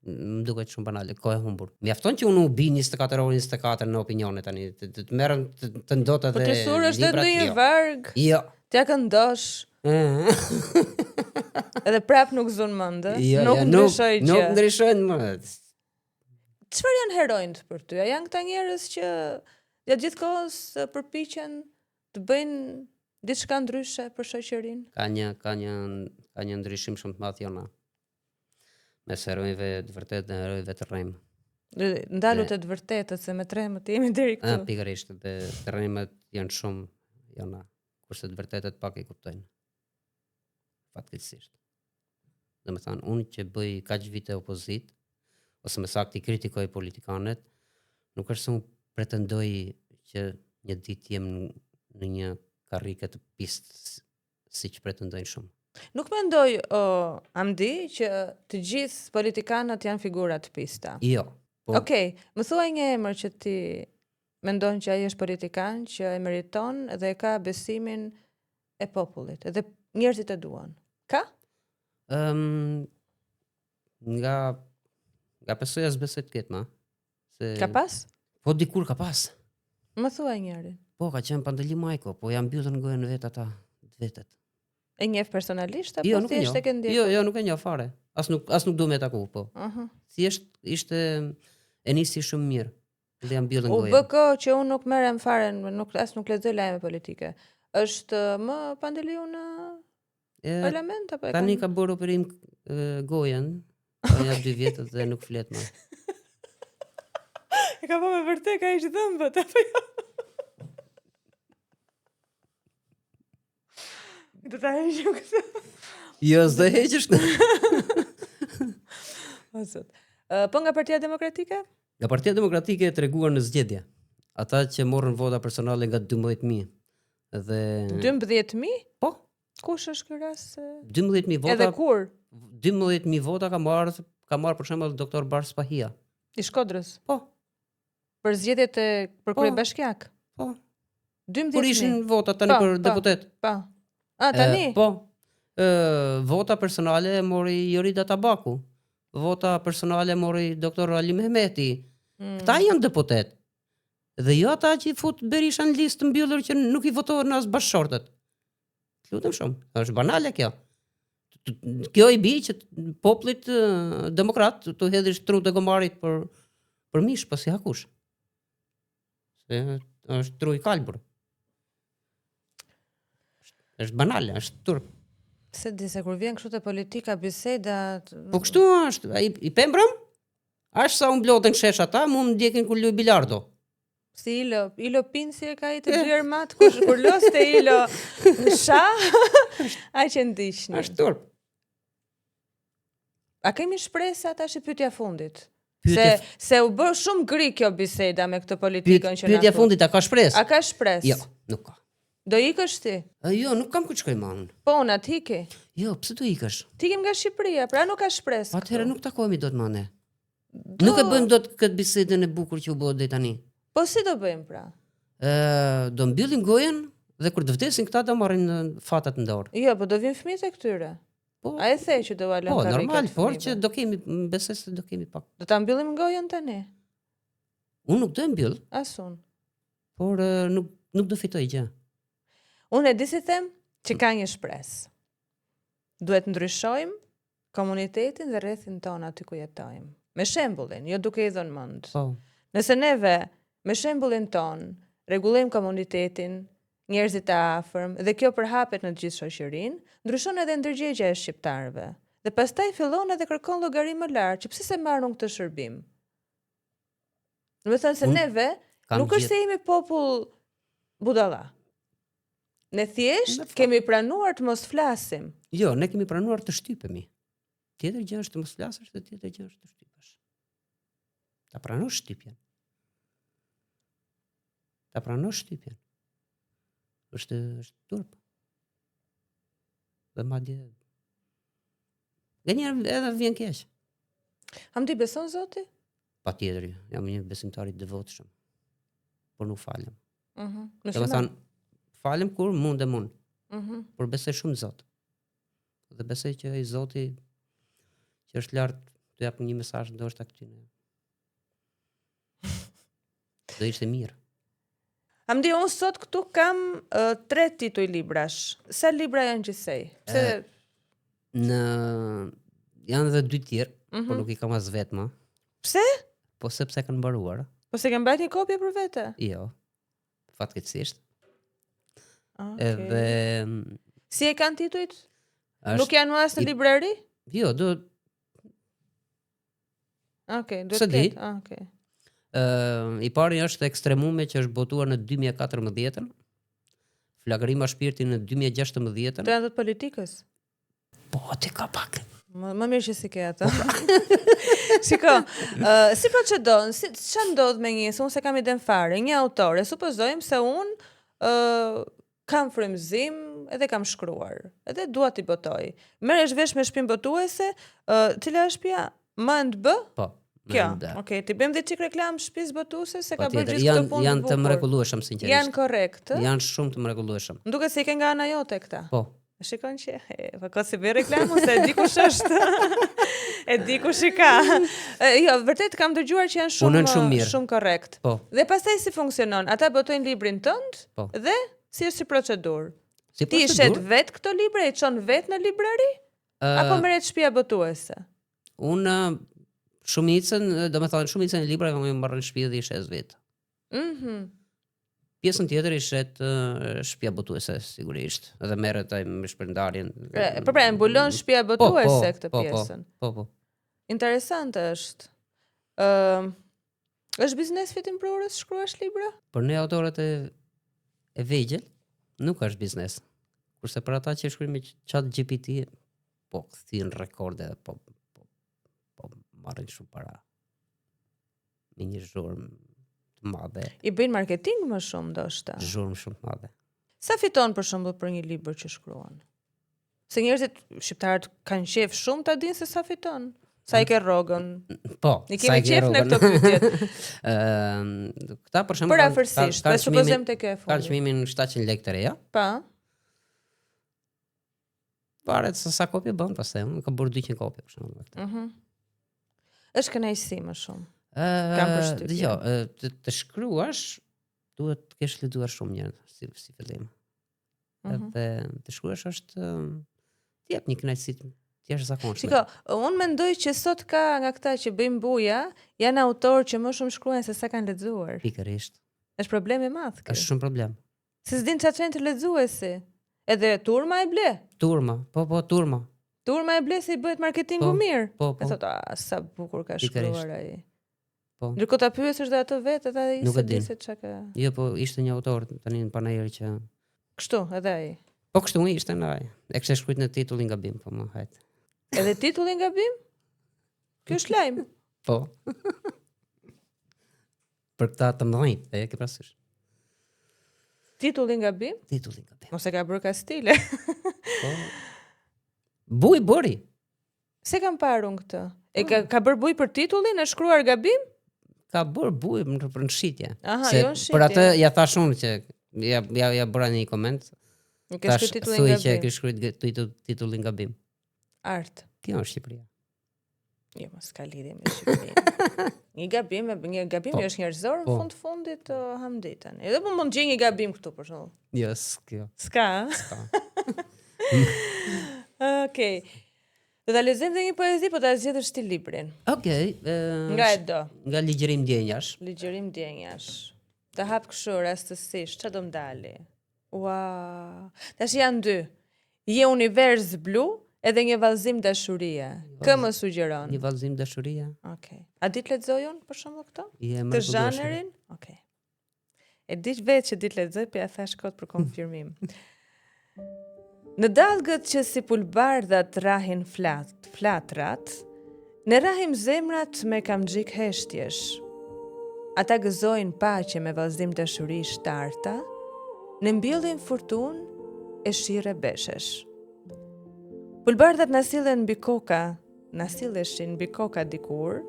[SPEAKER 1] më duket shumë banale, kohë e humbur. Mjafton që unë u bi 24 orë 24 në opinione tani, të merrem të ndot edhe.
[SPEAKER 2] Po të sur është edhe ndonjë varg.
[SPEAKER 1] Jo.
[SPEAKER 2] T'ja këndosh. Edhe prap nuk zon mend, nuk ndryshoj gjë.
[SPEAKER 1] Nuk ndryshojnë më.
[SPEAKER 2] Çfarë janë heronjt për ty? A janë këta njerëz që gjatë gjithë kohës përpiqen të bëjnë diçka ndryshe për shoqërinë?
[SPEAKER 1] Ka një ndryshim shumë të madh jona. Mes heronjve të vërtet dhe heronjve të rrejmë.
[SPEAKER 2] Ndalu të vërtetët, se me tremët jemi deri këtu.
[SPEAKER 1] Pikërisht, dhe të rrejmët janë shumë jona, kurse të vërtetët pak i kuptojnë. Fatkeqësisht. Dhe me thanë, unë që bëj kaq vite opozit, ose me saktë i kritikoj politikanet, nuk është se unë pretendoj që një ditë jem në një karrike të pistë, si që pretendojnë shumë.
[SPEAKER 2] Nuk mendoj, Hamdi, që të gjithë politikanët janë figura të pista.
[SPEAKER 1] Jo.
[SPEAKER 2] Okej, më thuaj një emër që ti mendon që ai është politikan, që e meriton dhe ka besimin e popullit, edhe njerëzit e duan. Ka?
[SPEAKER 1] Nga pesoja s'besoj të ketë, ma.
[SPEAKER 2] Ka pas?
[SPEAKER 1] Po dikur ka pas.
[SPEAKER 2] Më thuaj njërin.
[SPEAKER 1] Po, ka qenë Pandeli Majko, po jam mbyllur në gojën vetë ata vetet.
[SPEAKER 2] E njeh personalisht apo thjesht e ke ndjekur?
[SPEAKER 1] Jo, nuk e njoh fare. As nuk do me taku, po. Thjesht ishte e nisi shumë mirë. Dhe jam mbyllur në gojë.
[SPEAKER 2] U bë kohë që unë nuk merrem fare, nuk lexoj lajme politike. Është më Pandeliu në parlament apo e
[SPEAKER 1] tani ka bërë operim gojën, ja 2 vjet dhe nuk flet më.
[SPEAKER 2] E ka bërë me vërtet ka ish dhëmbët apo jo? Do ta heqim këtë.
[SPEAKER 1] Jo, s'do heqësh në.
[SPEAKER 2] Po nga Partia Demokratike?
[SPEAKER 1] Nga Partia Demokratike e treguar në zgjedhje. Ata që morën vota personale nga 12.000 dhe
[SPEAKER 2] 12.000?
[SPEAKER 1] Po.
[SPEAKER 2] Kush është ky rast?
[SPEAKER 1] 12.000 vota.
[SPEAKER 2] Edhe kur?
[SPEAKER 1] 12.000 vota ka marrë për shembull doktor Bars Pahia.
[SPEAKER 2] I Shkodrës?
[SPEAKER 1] Po.
[SPEAKER 2] Për zgjedhjet për kryebashkiak?
[SPEAKER 1] Po.
[SPEAKER 2] 12.000.
[SPEAKER 1] Kur ishin vota tani për deputet?
[SPEAKER 2] Po. Tani?
[SPEAKER 1] Po. Vota personale mori Jorida Tabaku. Vota personale mori doktor Ali Mehmeti. Këta janë deputet. Dhe jo ata që i fut Berisha në listë mbyllur që nuk i votohen as bashkëshortet. Lutem shumë. Është banale kjo. Kjo i bi që popullit demokrat të hedhish tru të gomarit për mish, po si hakush. Se është tru i kalbur. Është banale, është turp.
[SPEAKER 2] Se di se kur vjen kështu te politika biseda.
[SPEAKER 1] Po kështu është, i pembrëm? Ashtë sa unë blotën shesh ata, mu më ndjekin kur luj bilardo.
[SPEAKER 2] Si Ilo Pinsi e ka i të dy armat, kur los te Ilo në sha, a që ndishni.
[SPEAKER 1] Ashtë turp.
[SPEAKER 2] A kemi shpresa tash i pyetja fundit? Se u bë shumë gri kjo biseda me këtë politikën që na.
[SPEAKER 1] Pyetja fundit, a ka shpresë?
[SPEAKER 2] A ka shpresë?
[SPEAKER 1] Jo, nuk ka.
[SPEAKER 2] Do ikësh ti?
[SPEAKER 1] Jo, nuk kam ku të shkoj më unë.
[SPEAKER 2] Po, unë atë hiki.
[SPEAKER 1] Jo, pse do ikësh?
[SPEAKER 2] Ti kem nga Shqipëria, pra nuk ka shpresë.
[SPEAKER 1] Atëherë nuk takohemi dot më ne. Nuk e bëjmë dot këtë bisedën e bukur që u bë deri tani.
[SPEAKER 2] Po si do bëjmë pra?
[SPEAKER 1] Do mbyllim gojën dhe kur të vdesin këta do marrin fatat në dorë.
[SPEAKER 2] Jo, po do vinë fëmijët e këtyre.
[SPEAKER 1] Po.
[SPEAKER 2] A e the që do valën
[SPEAKER 1] karrikë? Po, normal, por
[SPEAKER 2] fëmijëve.
[SPEAKER 1] që do kemi, besoj se do kemi pak.
[SPEAKER 2] Do ta mbyllim gojën tani?
[SPEAKER 1] Unë nuk do e mbyll.
[SPEAKER 2] Asun.
[SPEAKER 1] Por nuk do fitoj gjë.
[SPEAKER 2] Unë e di si them që ka një shpresë. Duhet ndryshojmë komunitetin dhe rrethin ton aty ku jetojmë. Me shembullin, jo duke i dhënë mend.
[SPEAKER 1] Po.
[SPEAKER 2] Nëse neve me shembullin ton rregullojmë komunitetin, njerëzit e afërm dhe kjo përhapet në të gjithë shoqërinë, ndryshon edhe ndërgjegjja e shqiptarëve. Dhe pastaj fillon edhe kërkon llogari më lart, që pse se marrën këtë shërbim. Do të thënë se neve nuk është se jemi popull budalla. Ne thjesht kemi pranuar të mos flasim.
[SPEAKER 1] Jo, ne kemi pranuar të shtypemi. Tjetër gjë është të mos flasësh dhe tjetër gjë është të shtypesh. Ta pranosh shtypjen. ta pranosh shtypjen. Është turp. Dhe madje nganjëherë edhe vjen keq.
[SPEAKER 2] Hamdi beson Zoti?
[SPEAKER 1] Patjetër, jam një besimtar i devotshëm. Por nuk falem.
[SPEAKER 2] Në
[SPEAKER 1] Domethënë, falem kur mundem unë. Por besoj shumë në Zot. Dhe besoj që ai Zoti që është lart të jap një mesazh ndoshta këtyne. Do ishte mirë.
[SPEAKER 2] Hamdi, unë sot këtu kam 3 tituj librash. Sa libra janë gjithsej? Pse
[SPEAKER 1] Janë edhe 2 tjerë, por nuk i kam as vetëm.
[SPEAKER 2] Pse?
[SPEAKER 1] Po sepse kanë mbaruar.
[SPEAKER 2] Po se ke mbajtur një kopje për vete?
[SPEAKER 1] Jo. Fatkeqësisht.
[SPEAKER 2] Edhe si e kanë titujt?
[SPEAKER 1] Nuk
[SPEAKER 2] janë as në librari?
[SPEAKER 1] Jo, do
[SPEAKER 2] duhet të ketë.
[SPEAKER 1] I pari është Ekstremume që është botuar në 2014, Flagrima shpirti në 2016.
[SPEAKER 2] Të janë të politikës?
[SPEAKER 1] Po, ti ka pak.
[SPEAKER 2] Më mirë që si ke ato. Shiko, si procedon, ç'a ndodh me se unë se kam iden fare, një autore, supozojmë se unë kam frymëzim edhe kam shkruar, edhe dua t'i botoj. Merresh vesh me shtëpinë botuese, cila është shtëpia? MNB?
[SPEAKER 1] Po.
[SPEAKER 2] Kjo, ti bëjmë dhe çik reklam shtëpisë botuese se ka bërë gjithë këtë punë.
[SPEAKER 1] Janë të mrekullueshëm sinqerisht.
[SPEAKER 2] Janë korrekt.
[SPEAKER 1] Janë shumë të mrekullueshëm.
[SPEAKER 2] Duket se i ke nga ana jote këta.
[SPEAKER 1] Po.
[SPEAKER 2] Shikon që, po ka si bëj reklamu se e di kush është. E di kush i ka. Jo, vërtet kam dëgjuar që janë shumë korrekt.
[SPEAKER 1] Po.
[SPEAKER 2] Dhe pastaj si funksionon? Ata botojnë librin tënd?
[SPEAKER 1] Po.
[SPEAKER 2] Dhe si është si procedurë?
[SPEAKER 1] Si
[SPEAKER 2] ti shet vet këto libra, i çon vet në librari? Apo merret shtëpia botuese?
[SPEAKER 1] Unë shumicën e libra kam marrë në shtëpi dhe i shes vet. Pjesën tjetër i shet shtëpia botuese sigurisht, edhe merret ai me shpërndarjen.
[SPEAKER 2] Pra mbulon shtëpia botuese këtë pjesën.
[SPEAKER 1] Po.
[SPEAKER 2] Interesante është. Është biznes fitimprurës shkruash libra?
[SPEAKER 1] Për ne autorët e vegjël nuk është biznes. Kurse për ata që shkruajnë me ChatGPT, po kthien rekorde, po marrin shumë para. Me një zhurmë të madhe.
[SPEAKER 2] I bëjnë marketing më shumë ndoshta.
[SPEAKER 1] Zhurmë shumë të madhe.
[SPEAKER 2] Sa fiton për shembull për një libër që shkruan? Se njerëzit shqiptarët kanë qef shumë ta dinë se sa fiton. Sa i ke rrogën?
[SPEAKER 1] Po.
[SPEAKER 2] Ne kemi qef në këto pyetje.
[SPEAKER 1] Këta për shembull
[SPEAKER 2] për afërsisht, po supozojmë tek e
[SPEAKER 1] ka çmimin 700 lekë të reja.
[SPEAKER 2] Pa.
[SPEAKER 1] Varet se sa kopje bën pastaj. Unë kam bërë 200 kopje për shembull.
[SPEAKER 2] Është kënaqësi më shumë. Kam përshtypjen.
[SPEAKER 1] Dgjoj, të shkruash duhet të kesh lexuar shumë njerëz si fillim. Edhe të shkruash është të jep një kënaqësi të jashtëzakonshme.
[SPEAKER 2] Shiko, unë mendoj që sot ka nga këta që bëjnë buja, janë autorë që më shumë shkruajnë se sa kanë lexuar.
[SPEAKER 1] Pikërisht.
[SPEAKER 2] Është problem i madh kjo.
[SPEAKER 1] Është shumë problem.
[SPEAKER 2] Se s'din çfarë çojnë të lexuesi. Edhe turma e ble.
[SPEAKER 1] Turma.
[SPEAKER 2] Turma e ble se i bëhet marketingu mirë.
[SPEAKER 1] Po.
[SPEAKER 2] E thot, sa bukur ka shkruar ai.
[SPEAKER 1] Po.
[SPEAKER 2] Ndërkohë ta pyesësh dhe ato vetë, edhe ai se di se çka ka.
[SPEAKER 1] Jo, po ishte një autor tani në panajër që
[SPEAKER 2] kështu, edhe ai.
[SPEAKER 1] Po kështu ishte në ai. E kishte shkruajtur në titullin gabim, po më hajt.
[SPEAKER 2] Edhe titullin gabim? Ky është lajm.
[SPEAKER 1] Po. Për këta të mëdhenj, e ke parasysh.
[SPEAKER 2] Titullin gabim?
[SPEAKER 1] Titullin gabim.
[SPEAKER 2] Mos e ka bërë Kastile.
[SPEAKER 1] Po. Buj bëri.
[SPEAKER 2] Se kam parë unë këtë. E ka bërë buj për titullin, e shkruar gabim?
[SPEAKER 1] Ka bërë buj për nshitje.
[SPEAKER 2] Aha, jo nshitje.
[SPEAKER 1] Për atë ja thash unë që ja bëra një koment.
[SPEAKER 2] Ke shkruar titullin gabim.
[SPEAKER 1] Thuaj që ke shkruar titullin gabim.
[SPEAKER 2] Art.
[SPEAKER 1] Kjo është Shqipëria.
[SPEAKER 2] Jo, mos ka lidhje me Shqipërinë. Një gabim është njerëzor në fundit Hamditën. Edhe po mund gjej një gabim këtu për shembull.
[SPEAKER 1] Jo, s'ka.
[SPEAKER 2] S'ka. Okej. Do ta lexojmë dhe një poezi, po ta zgjedhësh ti librin.
[SPEAKER 1] Okej.
[SPEAKER 2] Nga e do.
[SPEAKER 1] Nga Ligjërim Djenjash.
[SPEAKER 2] Ligjërim Djenjash. Të hap kështu rastësisht, ç'a do mdali? Ua. Tash janë dy. Je univers blu edhe një vallëzim dashurie. Kë më sugjeron?
[SPEAKER 1] Një vallëzim dashurie.
[SPEAKER 2] Okej. A di të lexoj unë për shembull këto?
[SPEAKER 1] Të
[SPEAKER 2] zhanerin? Okej. E di vetë që di të lexoj, po ja thash kot për konfirmim. Në dallgët që si pulbardhat rahin flatrat, ne rahim zemrat me kamxhik heshtjesh. ata gëzojnë paqe me vallëzim dashuri shtarta, në mbjellin furtunë e shire beshesh. Pulbardhat na silleshin mbi koka dikur,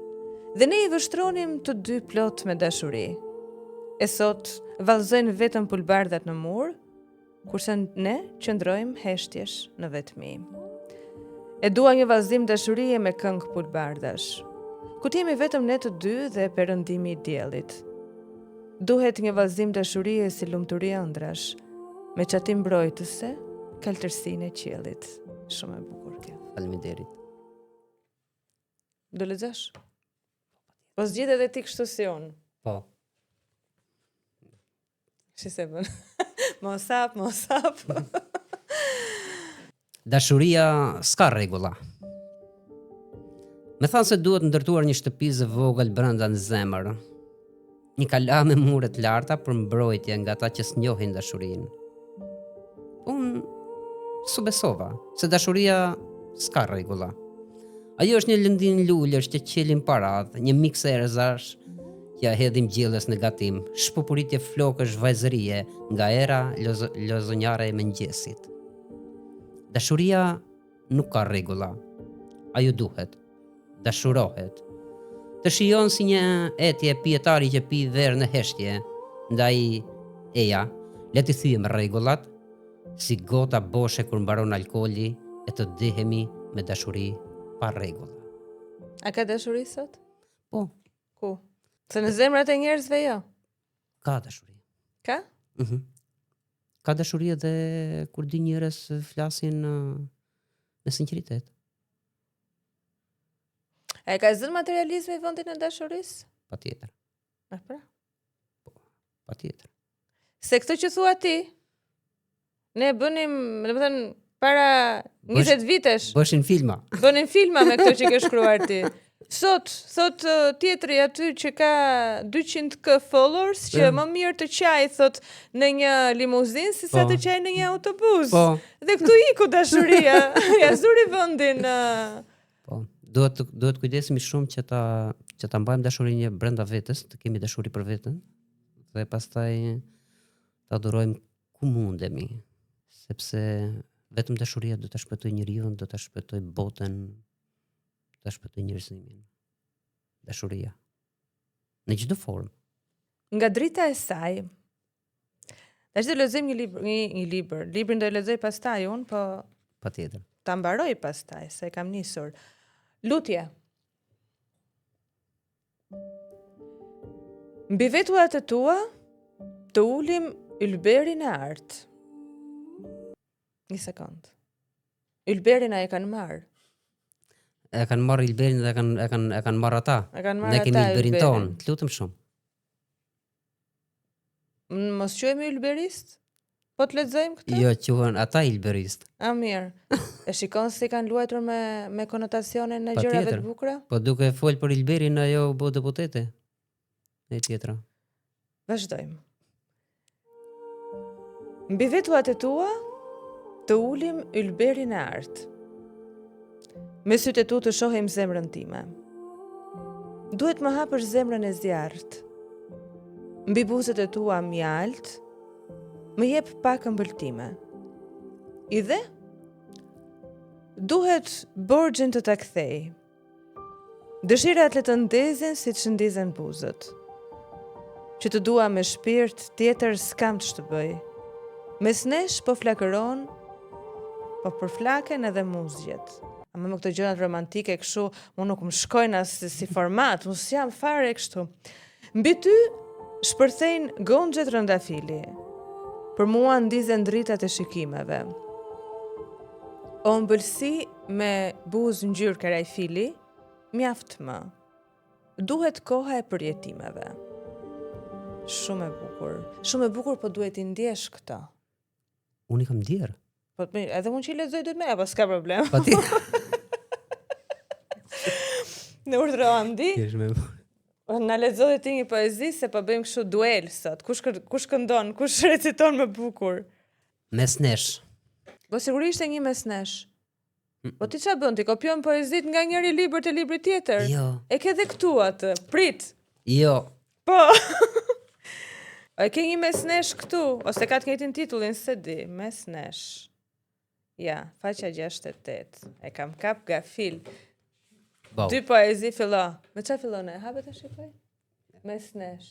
[SPEAKER 2] dhe ne I vështronim të dy plot me dashuri. E sot vallëzojnë vetëm pulbardhat në mur, kurse ne qëndrojmë heshtjesh në vetmi. E dua një vallëzim dashurie me këngë pulbardhash. Ku t'jemi vetëm ne të dy dhe perëndimi I diellit. Duhet një vallëzim dashurie si lumturi ëndrash, me çatim mbrojtëse, kaltërsinë e qiellit. Shumë e bukur kjo.
[SPEAKER 1] Faleminderit.
[SPEAKER 2] Do lexosh? Po zgjidh edhe ti kështu si unë.
[SPEAKER 1] Po.
[SPEAKER 2] Si se bën? Mos hap.
[SPEAKER 1] Dashuria s'ka rregulla. Me thanë se duhet ndërtuar një shtëpisë vogël brenda në zemër. Një kala me mure të larta për mbrojtje nga ata që s'njohin dashurinë. Unë s'u besova, se dashuria s'ka rregulla. Ajo është një lëndin lulësh që qelin paradh, një miks erëzash që ja hedhim gjellës në gatim, shpupuritje flokësh vajzërie nga era lozonjare e mëngjesit. Dashuria nuk ka rregulla. Ajo duhet, dashurohet. Të shijon si një etje pietari që pi verë në heshtje, ndaj eja, le të thyem rregullat, si gota boshe kur mbaron alkooli e të dehemi me dashuri pa rregulla.
[SPEAKER 2] A ka dashuri sot?
[SPEAKER 1] Po,
[SPEAKER 2] Ku? Se në zemrat e njerëzve jo.
[SPEAKER 1] ka dashuri.
[SPEAKER 2] Ka?
[SPEAKER 1] Ka dashuri edhe kur di njerëz flasin me sinqeritet.
[SPEAKER 2] A ka zënë materializmi vendin e dashurisë?
[SPEAKER 1] Patjetër.
[SPEAKER 2] A pra?
[SPEAKER 1] Patjetër.
[SPEAKER 2] Se këtë që thua ti, ne bënim, domethënë para 20 vitesh,
[SPEAKER 1] Bëshin filma.
[SPEAKER 2] bënin filma me këtë që ke shkruar ti. Sot, thot tjetri aty që ka 200k followers, që më mirë të qaj, thot, në një limuzinë, si sa të qaj në një autobus.
[SPEAKER 1] Po.
[SPEAKER 2] Dhe këtu iku dashuria, ja zuri vendin.
[SPEAKER 1] Po. Duhet kujdesemi shumë që ta mbajmë dashurinë brenda vetes, të kemi dashuri për veten, dhe pastaj ta durojmë ku mundemi, sepse vetëm dashuria do ta shpëtojë njeriu, do ta shpëtojë botën, do ta shpëtojë njerëzimin. Dashuria. Në çdo formë.
[SPEAKER 2] Nga drita e saj. Tash do lexojmë një libër. Librin do e lexoj pastaj unë, po
[SPEAKER 1] Patjetër.
[SPEAKER 2] ta mbaroj pastaj, se kam nisur. Lutje. Mbi veturat e tua, të ulim ylberin e artë. Një sekond. Ylberin a e kanë marrë.
[SPEAKER 1] E kanë marrë Ilberin dhe e kanë marrë ata.
[SPEAKER 2] E kanë marrë
[SPEAKER 1] Ne kemi
[SPEAKER 2] ata
[SPEAKER 1] Ilberin
[SPEAKER 2] Ylberin.
[SPEAKER 1] ton, të lutem shumë.
[SPEAKER 2] Mos quhemi ylberist? Po të lexojmë këtë?
[SPEAKER 1] Jo, quhen ata Ilberist.
[SPEAKER 2] A mirë. E shikon si kanë luajtur me konotacionin e gjërave
[SPEAKER 1] Patjetër.
[SPEAKER 2] të bukura?
[SPEAKER 1] Po duke fol për Ilberin ajo u bë deputete. E tjetra.
[SPEAKER 2] Vazhdojmë. Mbi veturat e tua, të ulim ylberin e artë. Me sytë e tu të shohim zemrën time. Duhet më hapësh zemrën e zjarrt. Mbi buzët e tua mjalt, më jep pak ëmbëltime. I dhe? Duhet borxhin të ta kthej. Dëshirat le të ndezin si që ndizen buzët. Që të dua me shpirt tjetër s'kam të shtëbëj. Mes nesh po flakëron, po për flaken edhe muzgjet. Ama me këto gjërat romantike kështu, unë nuk më shkojnë as si format, unë s'jam fare kështu. Mbi ty shpërthejnë gonxhet rëndafili. Për mua ndizen dritat e shikimeve. O ëmbëlsi me buzë ngjyrë karajfili, mjaft më. Duhet koha e përjetimeve. Shumë e bukur. Shumë e bukur, po duhet i ndjesh këta.
[SPEAKER 1] Unë I kam ndjerë.
[SPEAKER 2] Po edhe unë që I lexoj duhet me, apo s'ka problem.
[SPEAKER 1] Patjetër.
[SPEAKER 2] Në urdhëroam di.
[SPEAKER 1] Jesh me
[SPEAKER 2] Na lexoj ti një poezi se po bëjmë kështu duel sot. Kush këndon, kush reciton më bukur.
[SPEAKER 1] Mesnesh.
[SPEAKER 2] Po sigurisht e një mesnesh. Po ti çfarë bën ti? Kopjon poezit nga njëri libër te libri tjetër?
[SPEAKER 1] Jo.
[SPEAKER 2] E ke dhe këtu atë. Prit.
[SPEAKER 1] Jo.
[SPEAKER 2] Po. E ke një mesnesh këtu, ose ka të njëjtin titullin, se di, mesnesh. Ja, faqja 68. E kam kap gafil.
[SPEAKER 1] Bau.
[SPEAKER 2] 2 poezi fillo. Me çfarë fillon e? Hape të shikoj? Mesnesh.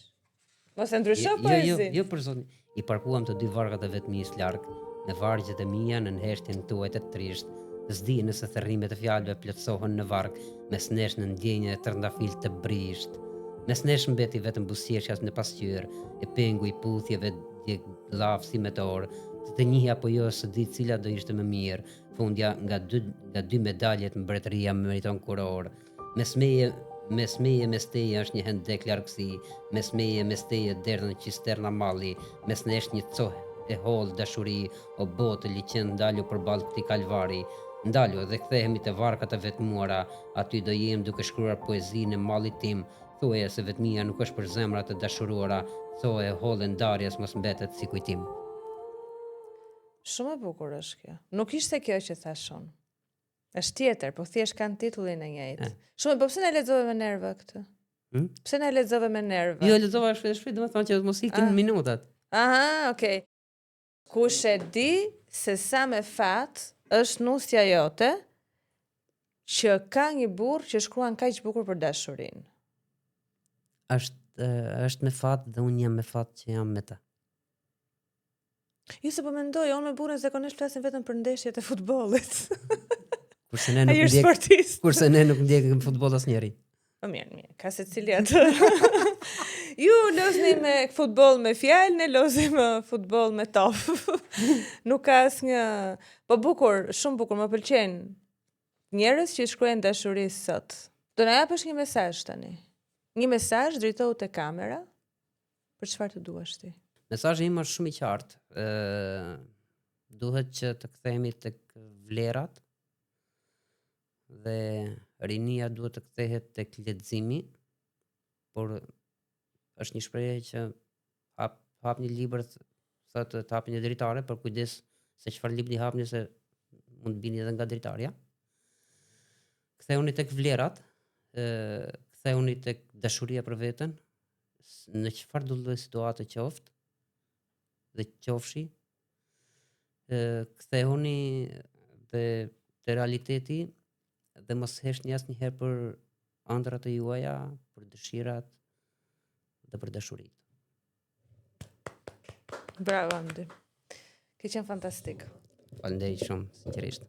[SPEAKER 2] Mos e ndrysho poezi.
[SPEAKER 1] Jo për zotin. I parkuam të 2 vargat e vetmis larg, me vargjet e mia në heshtjen tuaj të trisht. S'di nëse thërrimet e fjalëve plotësohen në varg, mesnesh në ndjenjë e trëndafil të brisht. Mesnesh mbeti vetëm buzëqeshjas në pasqyrë, e pengu i puthjeve djeg llav si meteor, të njihja apo jo së di cila do ishte më mirë, fundja nga dy medaljet mbretëria meriton kuror. Mes meje mesteje është një hendek largësi, mes meje mesteje derdhën cisterna malli, mes nesh një cohë e holl dashuri, o botë liqen ndalu përballë këtij kalvari. Ndalu dhe kthehemi te varkat e vetmuara, aty do jem duke shkruar poezinë e mallit tim. Thuaje se vetmia nuk është për zemrat e dashuruara, thoje hollë ndarjes mos mbetet si kujtim.
[SPEAKER 2] Shumë e bukur është kjo. Nuk ishte kjo që thashon. Është tjetër, po thjesht kanë titullin e njëjtë. Shumë, po pse na lexove me nerva këtë? Pse na lexove me nerva?
[SPEAKER 1] Jo, lexova shpejt, domethënë që mos ikin minutat.
[SPEAKER 2] Aha, okay. Kush e di se sa me fat është nusja jote që ka një burr që shkruan kaq bukur për dashurinë.
[SPEAKER 1] Është me fat dhe unë jam me fat që jam me ta.
[SPEAKER 2] Jo se po mendoj, unë me burrin zakonisht flasim vetëm për ndeshjet e futbollit.
[SPEAKER 1] Kurse ne nuk ndjekim futboll asnjëri.
[SPEAKER 2] Po mirë, ka secili atë. Ju lozni me futboll me fjalë, ne lozim futboll me top. Nuk ka asnjë, po bukur, shumë bukur, më pëlqejnë njerëz që shkruajnë dashuri sot. Do na japësh një mesazh tani. Një mesazh drejtohu te kamera për çfarë të duash ti.
[SPEAKER 1] Mesazhi im është shumë i qartë. Duhet që të kthehemi tek vlerat dhe rinia duhet të kthehet tek leximi, por është një shprehje që hap një libër, thotë të hapni një dritare, por kujdes se çfarë libri hapni se mund të bini edhe nga dritarja. Kthehuni tek vlerat, kthehuni tek dashuria për veten, në çfarë do lloj situate qoftë dhe qofshi, kthehuni te realiteti dhe mos heshni asnjëherë për ëndrat e juaja, për dëshirat dhe për dashuritë.
[SPEAKER 2] Bravo, Andi. Ke qenë fantastik.
[SPEAKER 1] Faleminderit shumë, sinqerisht.